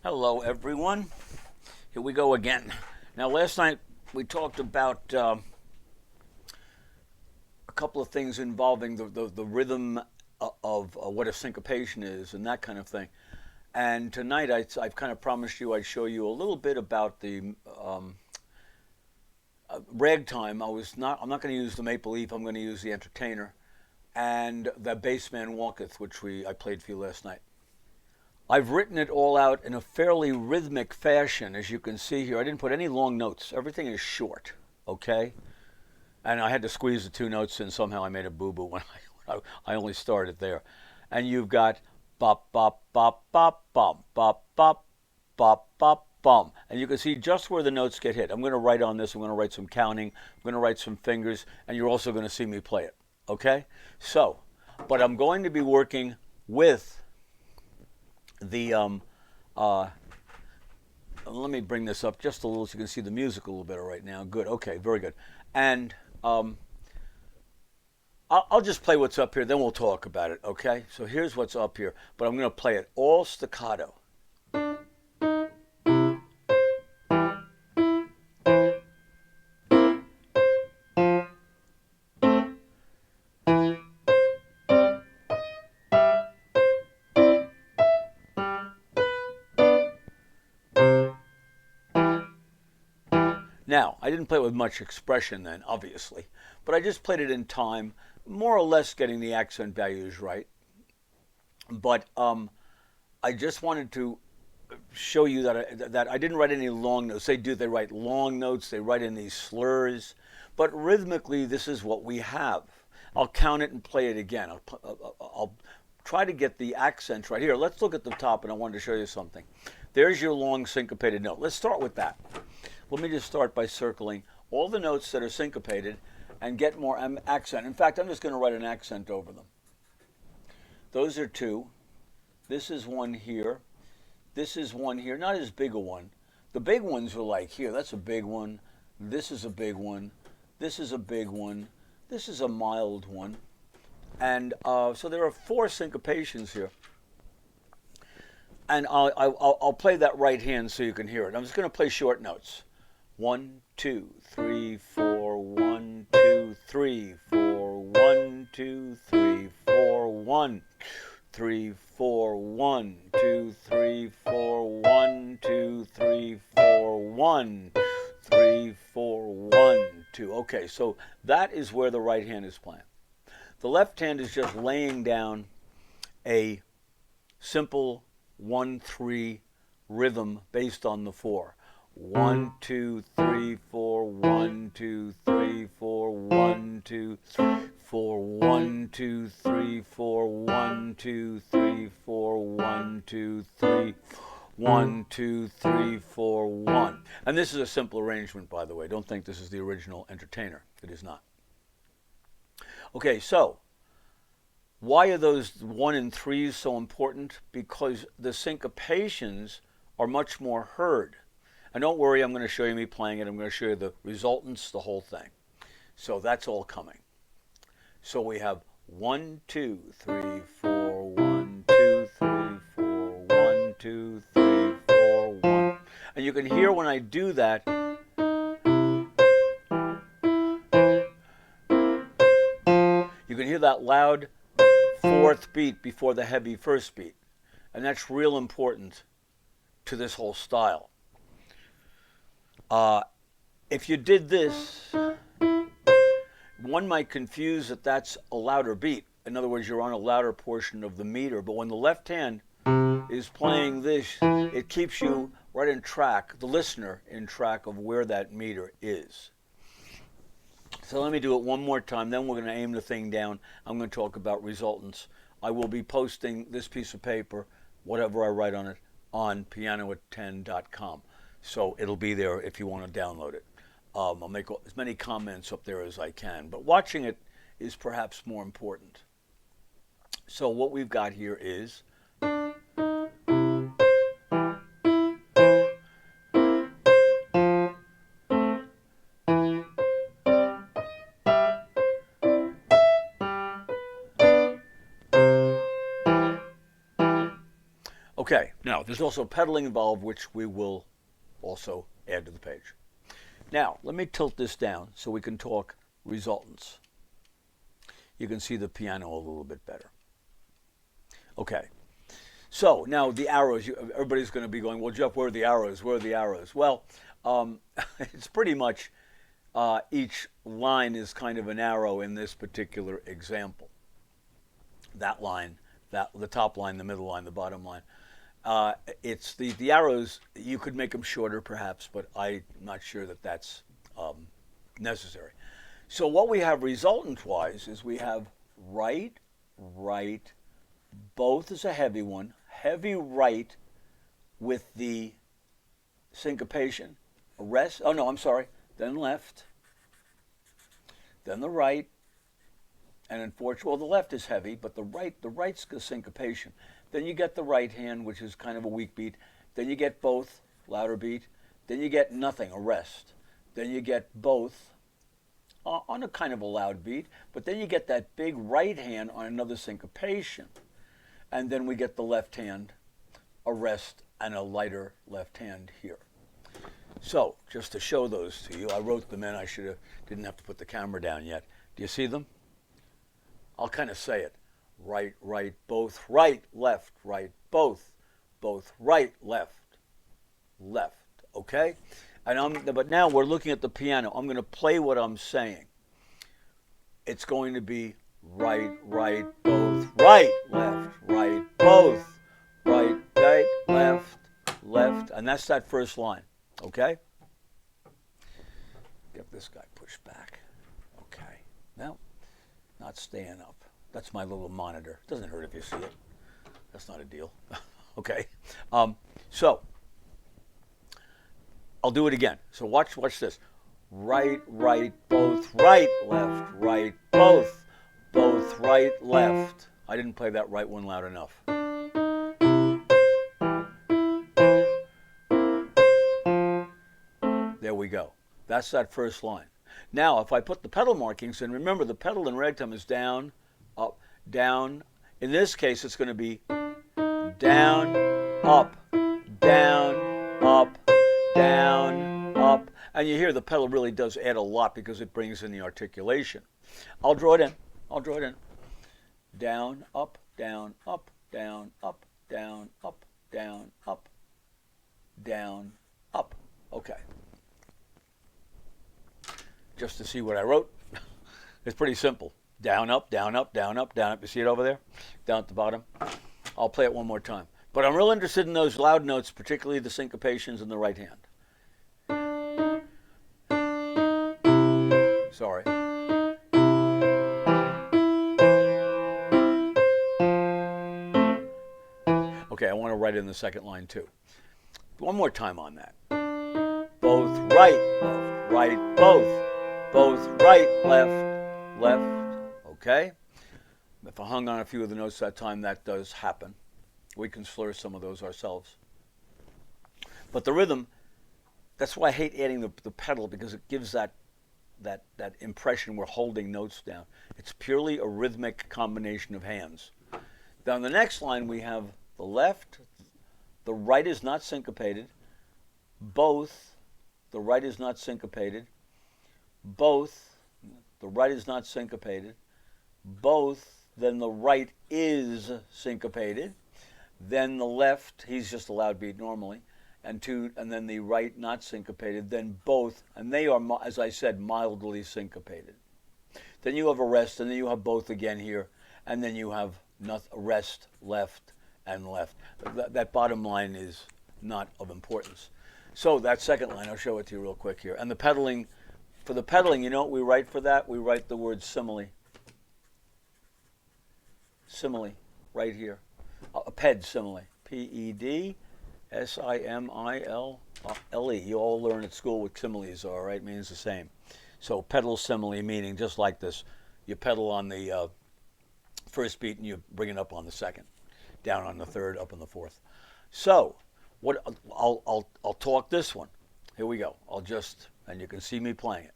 Hello, everyone. Here we go again. Now, last night we talked about a couple of things involving the rhythm of what a syncopation is and that kind of thing. And tonight I've kind of promised you I'd show you a little bit about the ragtime. I'm not going to use the Maple Leaf. I'm going to use the Entertainer and the Bassman Walketh, which I played for you last night. I've written it all out in a fairly rhythmic fashion, as you can see here. I didn't put any long notes. Everything is short, okay? And I had to squeeze the two notes in. Somehow I made a boo-boo when I only started there. And you've got bop, bop, bop, bop, bop, bop, bop, bop, bop, bum. And you can see just where the notes get hit. I'm going to write on this. I'm going to write some counting. I'm going to write some fingers. And you're also going to see me play it, okay? So, but I'm going to be working with the let me bring this up just a little so you can see the music a little better right now. Good. Okay, very good. And I'll just play what's up here, then we'll talk about it, okay? So here's what's up here, but I'm going to play it all staccato. Now, I didn't play it with much expression then, obviously, but I just played it in time, more or less getting the accent values right. But I just wanted to show you that I didn't write any long notes. They write long notes, they write in these slurs, but rhythmically, this is what we have. I'll count it and play it again. I'll try to get the accents right. Here, let's look at the top, and I wanted to show you something. There's your long syncopated note. Let's start with that. Let me just start by circling all the notes that are syncopated and get more accent. In fact, I'm just going to write an accent over them. Those are two. This is one here. This is one here. Not as big a one. The big ones are like here. That's a big one. This is a big one. This is a big one. This is a mild one. And so there are four syncopations here. And I'll play that right hand so you can hear it. I'm just going to play short notes. 1, 2, 3, 4, 1, 2, 3, 4, 1, 2, 3, 4, 1, 3, 4, 1, 2, 3, 4, 1, 2, 3, 4, 1, 3, 4, 1, 2. Okay, so that is where the right hand is playing. The left hand is just laying down a simple 1-3 rhythm based on the 4. 1, 2, 3, 4, 1, 2, 3, 4, 1, 2, 4, 1, 2, 3, 4, 1, 2, 3, 4, 1, 2, 3, 1, 2, 3, 4, 1. And this is a simple arrangement, by the way. Don't think this is the original Entertainer. It is not. Okay, so why are those 1 and 3s so important? Because the syncopations are much more heard. And don't worry, I'm going to show you me playing it. I'm going to show you the resultants, the whole thing. So that's all coming. So we have 1, 2, 3, 4, 1, 2, 3, 4, 1, 2, 3, 4, 1. And you can hear when I do that, you can hear that loud fourth beat before the heavy first beat. And that's real important to this whole style. If you did this, one might confuse that that's a louder beat. In other words, you're on a louder portion of the meter. But when the left hand is playing this, it keeps you right in track, the listener in track of where that meter is. So let me do it one more time. Then we're going to aim the thing down. I'm going to talk about resultants. I will be posting this piece of paper, whatever I write on it, on PianoAt10.com. So it'll be there if you want to download it. I'll make as many comments up there as I can. But watching it is perhaps more important. So what we've got here is Okay, now there's also pedaling involved, which we will also add to the page. Now, let me tilt this down so we can talk resultants. You can see the piano a little bit better. Okay, so now the arrows, everybody's going to be going, well, Jeff, where are the arrows? Where are the arrows? Well, it's pretty much each line is kind of an arrow in this particular example. That line, the top line, the middle line, the bottom line. It's the arrows, you could make them shorter perhaps, but I'm not sure that that's necessary. So what we have resultant-wise is we have right, right, both is a heavy one, heavy right with the syncopation, rest, oh no, I'm sorry, then left, then the right, and unfortunately, well, the left is heavy, but the right's the syncopation. Then you get the right hand, which is kind of a weak beat. Then you get both, louder beat. Then you get nothing, a rest. Then you get both on a kind of a loud beat, but then you get that big right hand on another syncopation. And then we get the left hand, a rest, and a lighter left hand here. So, just to show those to you, I wrote them in. I didn't have to put the camera down yet. Do you see them? I'll kind of say it. Right, right, both, right, left, right, both, right, left, left. Okay? But now we're looking at the piano. I'm going to play what I'm saying. It's going to be right, right, both, right, left, right, both, right, right, left, left. And that's that first line. Okay? Get this guy pushed back. Okay. Now, not staying up. That's my little monitor. Doesn't hurt if you see it. That's not a deal. Okay. So, I'll do it again. So watch this. Right, right, both, right, left, right, both, right, left. I didn't play that right one loud enough. There we go. That's that first line. Now, if I put the pedal markings in, remember the pedal in ragtime is down, up, down. In this case, it's going to be down, up, down, up, down, up. And you hear the pedal really does add a lot because it brings in the articulation. I'll draw it in. I'll draw it in. Down, up, down, up, down, up, down, up, down, up, down, up. Okay. Just to see what I wrote. It's pretty simple. Down, up, down, up, down, up, down, up. You see it over there? Down at the bottom. I'll play it one more time. But I'm real interested in those loud notes, particularly the syncopations in the right hand. Sorry. Okay, I want to write in the second line too. One more time on that. Both right, left, right, both right, left, left. Okay? If I hung on a few of the notes that time, that does happen. We can slur some of those ourselves. But the rhythm, that's why I hate adding the pedal, because it gives that impression we're holding notes down. It's purely a rhythmic combination of hands. Down the next line, we have the left, the right is not syncopated, both, the right is not syncopated, both, the right is not syncopated, both, then the right is syncopated, then the left, he's just a loud beat normally, and then the right not syncopated, then both, and they are, as I said, mildly syncopated. Then you have a rest, and then you have both again here, and then you have rest, left, and left. That bottom line is not of importance. So that second line, I'll show it to you real quick here. And the pedaling, for the pedaling, you know what we write for that? We write the word simile. Simile, right here. A ped simile. P-E-D-S-I-M-I-L-E. You all learn at school what similes are, right? It means the same. So pedal simile, meaning just like this. You pedal on the first beat and you bring it up on the second. Down on the third, up on the fourth. So, what I'll talk this one. Here we go. And you can see me playing it.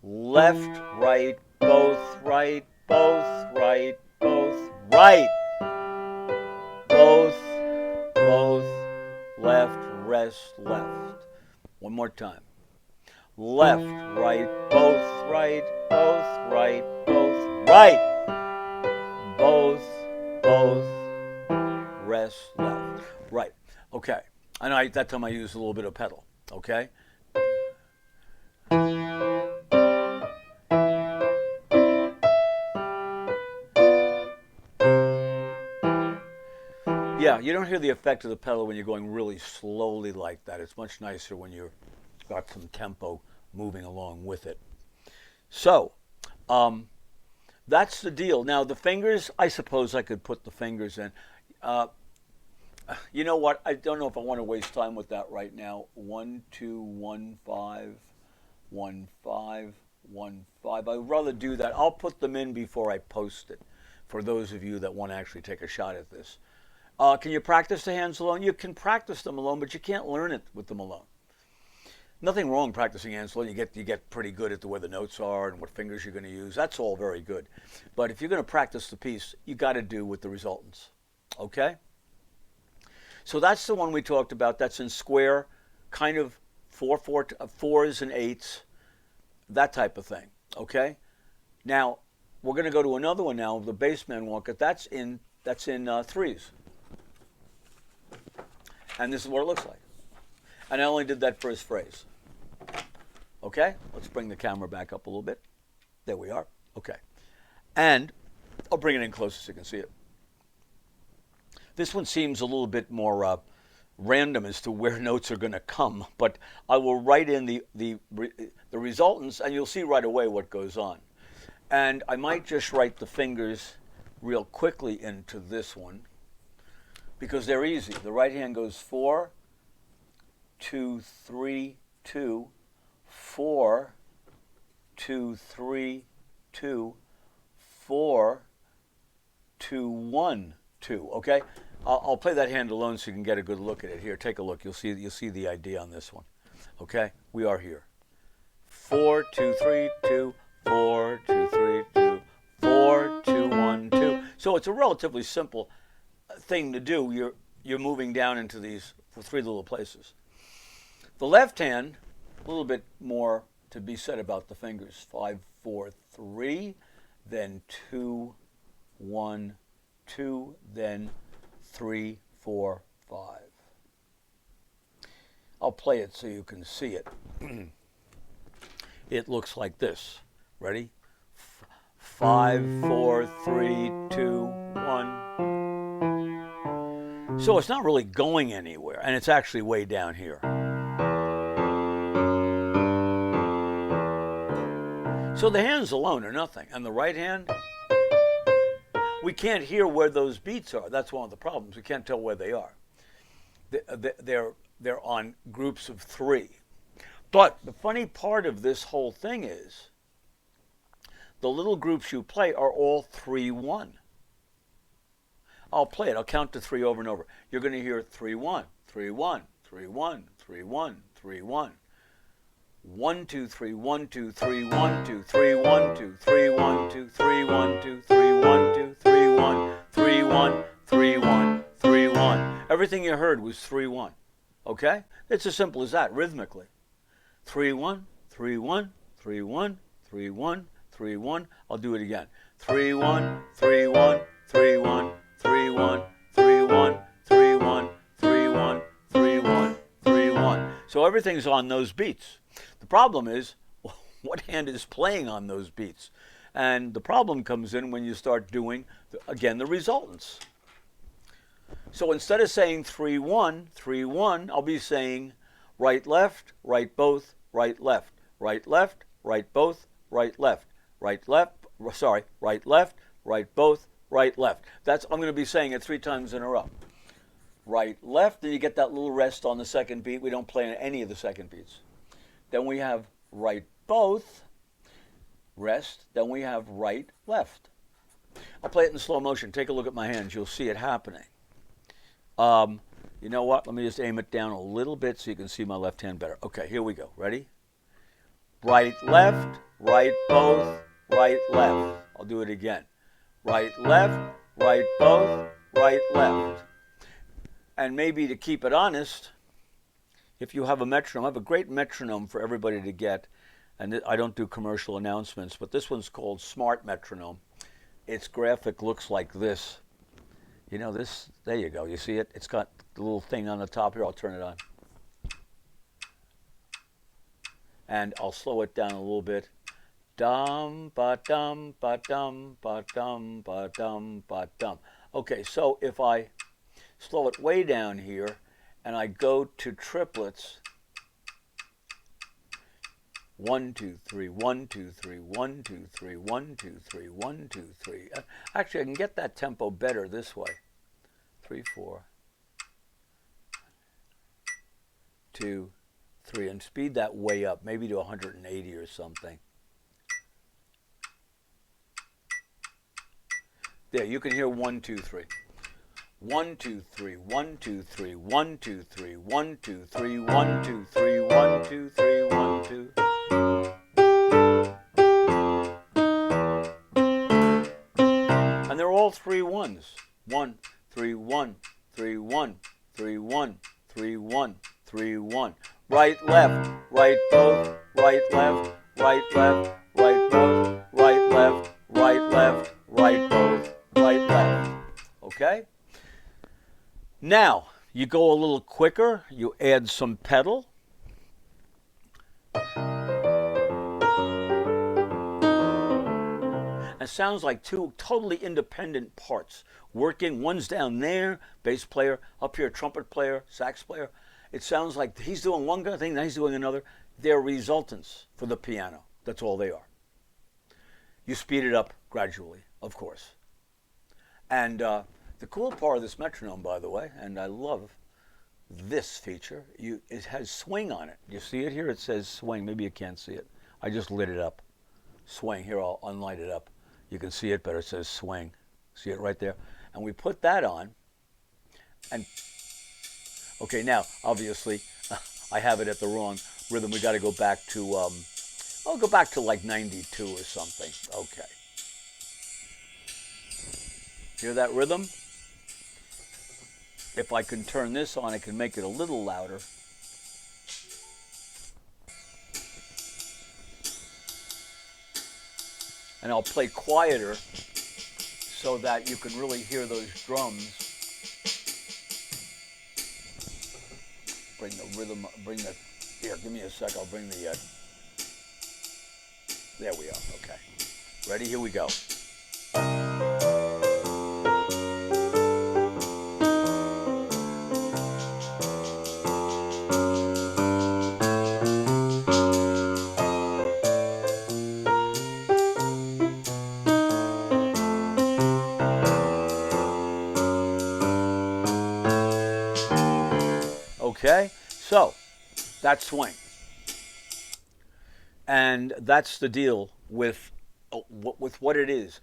Left, right, both, right, both, right, both, right. Both, rest, left. One more time. Left, right, both, right, both, right, both, right. Both, rest, left. Right. Okay. And that time I used a little bit of pedal. Okay? Yeah, you don't hear the effect of the pedal when you're going really slowly like that. It's much nicer when you've got some tempo moving along with it. So, that's the deal. Now, the fingers, I suppose I could put the fingers in. You know what? I don't know if I want to waste time with that right now. 1, 2, 1, 5, 1, 5, 1, 5. I'd rather do that. I'll put them in before I post it for those of you that want to actually take a shot at this. Can you practice the hands alone? You can practice them alone, but you can't learn it with them alone. Nothing wrong practicing hands alone. You get pretty good at where the notes are and what fingers you're going to use. That's all very good. But if you're going to practice the piece, you got to do with the resultants. Okay? So that's the one we talked about. That's in square, kind of fours and eights, that type of thing. Okay? Now, we're going to go to another one now, the Bassman Walketh. That's in threes. And this is what it looks like. And I only did that first phrase. Okay? Let's bring the camera back up a little bit. There we are. Okay. And I'll bring it in closer so you can see it. This one seems a little bit more random as to where notes are going to come, but I will write in the resultants, and you'll see right away what goes on. And I might just write the fingers real quickly into this one, because they're easy. The right hand goes 4, 2, 3, 2, 4, 2, 3, 2, 4, 2, 1, 2. Okay, I'll play that hand alone so you can get a good look at it. Here, take a look. You'll see the idea on this one. Okay, we are here. 4, 2, 3, 2, 4, 2, 3, 2, 4, 2, 1, 2. So it's a relatively simple thing to do. You're moving down into these three little places. The left hand, a little bit more to be said about the fingers. 5, 4, 3, then 2, 1, 2, then 3, 4, 5. I'll play it so you can see it. It looks like this. Ready? 5, 4, 3, 2, 1. So it's not really going anywhere, and it's actually way down here. So the hands alone are nothing. And the right hand, we can't hear where those beats are. That's one of the problems. We can't tell where they are. They're on groups of 3. But the funny part of this whole thing is the little groups you play are all 3-1. I'll play it. I'll count to 3 over and over. You're going to hear 3-1, 3-1, 3-1, 3-1, 3-1. 1, 2, 3, 1, 2, 3, 1, 2, 3, 1, 2, 3, 1, 2, 3, 1, 2, 3, 1, 2, 3, 1, 3, 1, 3, 1, 3, 1. Everything you heard was 3-1. Okay? It's as simple as that, rhythmically. 3-1, 3-1, 3-1, 3-1, 3-1. I'll do it again. 3-1, 3-1, 3-1, 3-1, 3-1, 3-1, 3-1, 3-1, 3-1. So everything's on those beats. The problem is, what hand is playing on those beats? And the problem comes in when you start doing, again, the resultants. So instead of saying 3-1, 3-1, I'll be saying right, left, right, both, right, left, right, left, right, both, right, left, right, left, right, left, right, both, right, left. I'm going to be saying it 3 times in a row. Right, left, then you get that little rest on the second beat. We don't play any of the second beats. Then we have right, both, rest. Then we have right, left. I'll play it in slow motion. Take a look at my hands. You'll see it happening. You know what? Let me just aim it down a little bit so you can see my left hand better. Okay, here we go. Ready? Right, left, right, both, right, left. I'll do it again. Right, left, both, right, left. And maybe to keep it honest, if you have a metronome, I have a great metronome for everybody to get. And I don't do commercial announcements, but this one's called Smart Metronome. Its graphic looks like this. You know this, there you go, you see it? It's got the little thing on the top here, I'll turn it on. And I'll slow it down a little bit. Dum, ba dum, ba dum, ba dum, ba dum, ba dum. Okay, so if I slow it way down here and I go to triplets, 1, 2, 3, 1, 2, 3, 1, 2, 3, 1, 2, 3, 1, 2, 3. Actually, I can get that tempo better this way. 3, 4, 2, 3, and speed that way up, maybe to 180 or something. There, you can hear 1, 2, 3. 1, 2, 3, 1, 2, 3, 1, 2, 3, 1, 2, 3, 1, 2, 3, 1, 2, 3, 1, 2. And they're all 3 ones. 1, 3, 1, 3, 1, 3, 1, 3, 1, 3, 1. Right, left, right, both, right, left, right, left, right, both, right, left, right, left, right, both, right, left. Okay? Now, you go a little quicker, you add some pedal. It sounds like two totally independent parts working. One's down there, bass player, up here, trumpet player, sax player. It sounds like he's doing one thing, then he's doing another. They're resultants for the piano. That's all they are. You speed it up gradually, of course. And the cool part of this metronome, by the way, and I love this feature, it has swing on it. You see it here? It says swing. Maybe you can't see it. I just lit it up. Swing. Here, I'll unlight it up. You can see it better. It says swing. See it right there? And we put that on. And okay, now, obviously, I have it at the wrong rhythm. We got to go back to, I'll go back to like 92 or something. Okay. Hear that rhythm? If I can turn this on, I can make it a little louder. And I'll play quieter so that you can really hear those drums. Bring the rhythm, here, give me a sec, I'll bring the, there we are, okay. Ready, here we go. Okay, so that's swing. And that's the deal with what it is.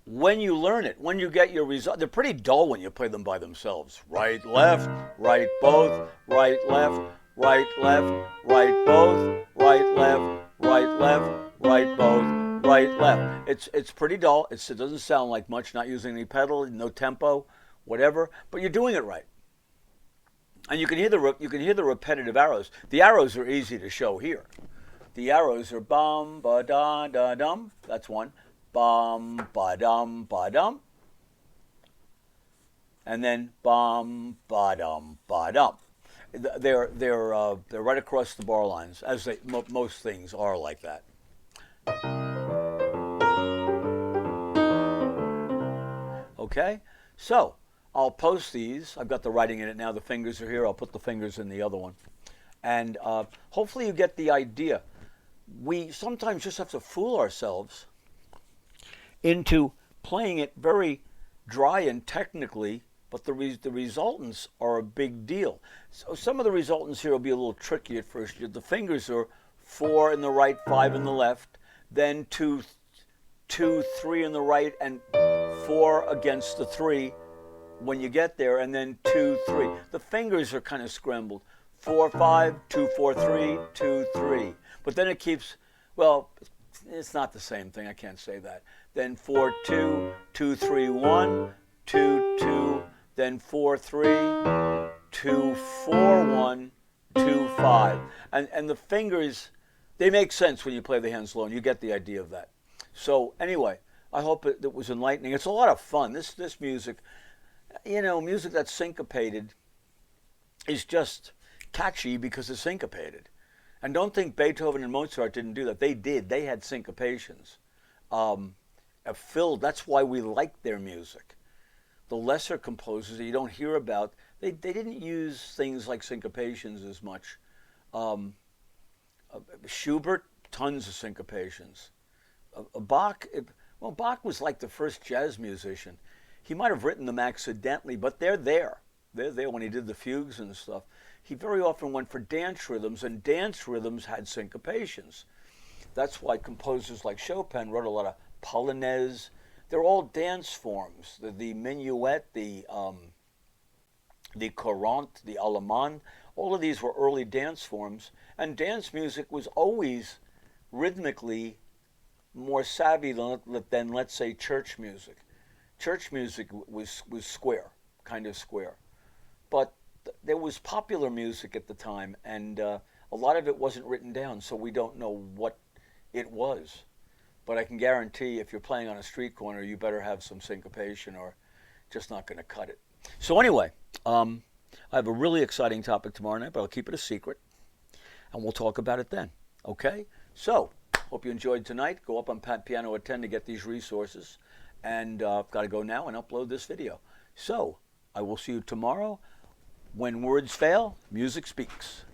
When you learn it, when you get your result, they're pretty dull when you play them by themselves. Right, left, right, both, right, left, right, left, right, both, right, left, right, left, right, both, right, left. It's pretty dull. It doesn't sound like much, not using any pedal, no tempo, whatever, but you're doing it right. And you can hear the repetitive arrows. The arrows are easy to show here. The arrows are bum ba da da dum. That's one. Bum ba dum ba dum. And then bum ba dum ba dum. They're right across the bar lines, as most things are like that. Okay, so I'll post these. I've got the writing in it now. The fingers are here. I'll put the fingers in the other one. And hopefully you get the idea. We sometimes just have to fool ourselves into playing it very dry and technically, but the resultants are a big deal. So some of the resultants here will be a little tricky at first. The fingers are 4 in the right, 5 in the left, then 2, 3 in the right, and 4 against the 3 when you get there, and then 2, 3. The fingers are kind of scrambled. 4, 5, 2, 4, 3, 2, 3. But then it keeps, well, it's not the same thing. I can't say that. Then 4, 2, 2, 3, 1, 2, 2, then 4, 3, 2, 4, 1, 2, 5. And the fingers, they make sense when you play the hands slow, and you get the idea of that. So anyway, I hope it was enlightening. It's a lot of fun. This music, music that's syncopated is just catchy because it's syncopated. And don't think Beethoven and Mozart didn't do that. They did. They had syncopations. That's why we like their music. The lesser composers that you don't hear about, they didn't use things like syncopations as much. Schubert, tons of syncopations. Bach, Bach was like the first jazz musician. He might have written them accidentally, but they're there. They're there when he did the fugues and stuff. He very often went for dance rhythms, and dance rhythms had syncopations. That's why composers like Chopin wrote a lot of polonaise. They're all dance forms. The minuet, the courante, the allemand, all of these were early dance forms. And dance music was always rhythmically more savvy than let's say, church music. Church music was square, kind of square. But there was popular music at the time, and a lot of it wasn't written down, so we don't know what it was. But I can guarantee if you're playing on a street corner, you better have some syncopation or just not going to cut it. So anyway, I have a really exciting topic tomorrow night, but I'll keep it a secret, and we'll talk about it then. Okay? So, hope you enjoyed tonight. Go up on PianoAt10 to get these resources. And I've got to go now and upload this video. So, I will see you tomorrow. When words fail, music speaks.